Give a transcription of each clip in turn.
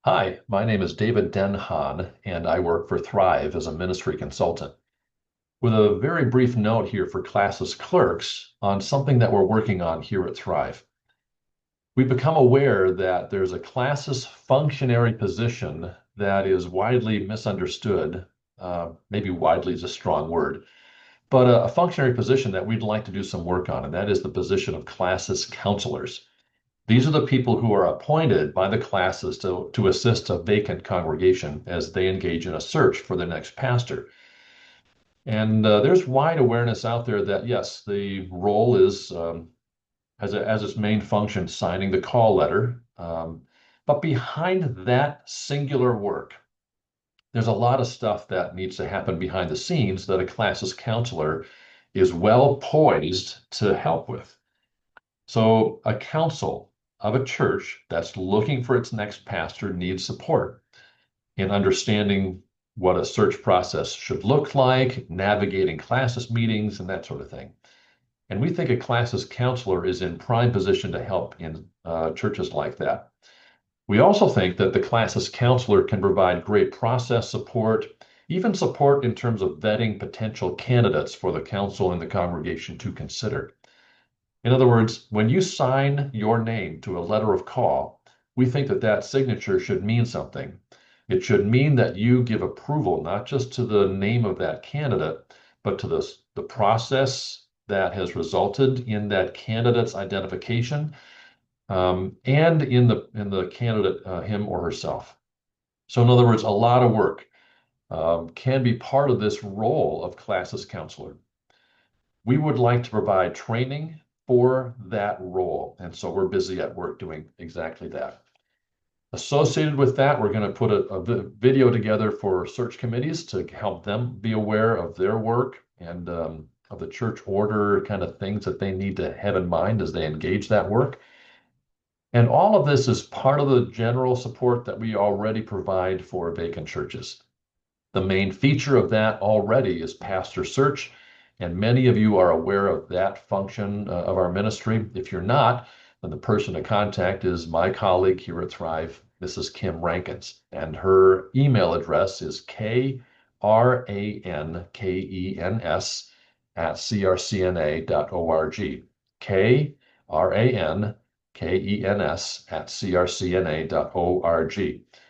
Hi, my name is David Denhan, and I work for Thrive as a ministry consultant. With a very brief note here for Classis Clerks on something that we're working on here at Thrive. We've become aware that there's a Classis functionary position that is widely misunderstood. Maybe widely is a strong word, but a functionary position that we'd like to do some work on, and that is the position of Classis counselors. These are the people who are appointed by the classes to assist a vacant congregation as they engage in a search for the next pastor. And there's wide awareness out there that, yes, the role is, as its main function, signing the call letter. But behind that singular work, there's a lot of stuff that needs to happen behind the scenes that a classes counselor is well poised to help with. So a council of a church that's looking for its next pastor needs support in understanding what a search process should look like, navigating classes meetings, and that sort of thing. And we think a classes counselor is in prime position to help in churches like that. We also think that the classes counselor can provide great process support, even support in terms of vetting potential candidates for the council and the congregation to consider. In other words, when you sign your name to a letter of call, we think that that signature should mean something. It should mean that you give approval not just to the name of that candidate, but to the process that has resulted in that candidate's identification, and in the candidate, him or herself. So in other words, a lot of work can be part of this role of classes counselor. We would like to provide training for that role. And so we're busy at work doing exactly that. Associated with that, we're going to put a video together for search committees to help them be aware of their work and of the church order kind of things that they need to have in mind as they engage that work. And all of this is part of the general support that we already provide for vacant churches. The main feature of that already is PastorSearch, and many of you are aware of that function of our ministry. If you're not, then the person to contact is my colleague here at Thrive, Mrs. Kim Rankins, and her email address is krankens at crcna.org. krankens at crcna.org.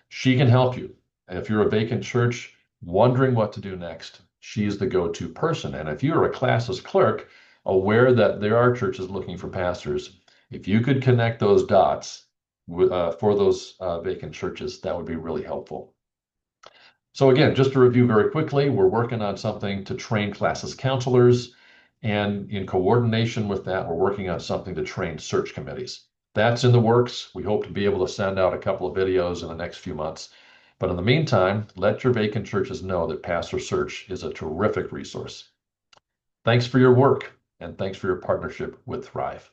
She can help you. If you're a vacant church wondering what to do next, she's the go-to person. And if you're a classes clerk, aware that there are churches looking for pastors, if you could connect those dots for those vacant churches, that would be really helpful. So again, just to review very quickly, we're working on something to train classes counselors, and in coordination with that, we're working on something to train search committees. That's in the works. We hope to be able to send out a couple of videos in the next few months. But in the meantime, let your vacant churches know that PastorSearch is a terrific resource. Thanks for your work, and thanks for your partnership with Thrive.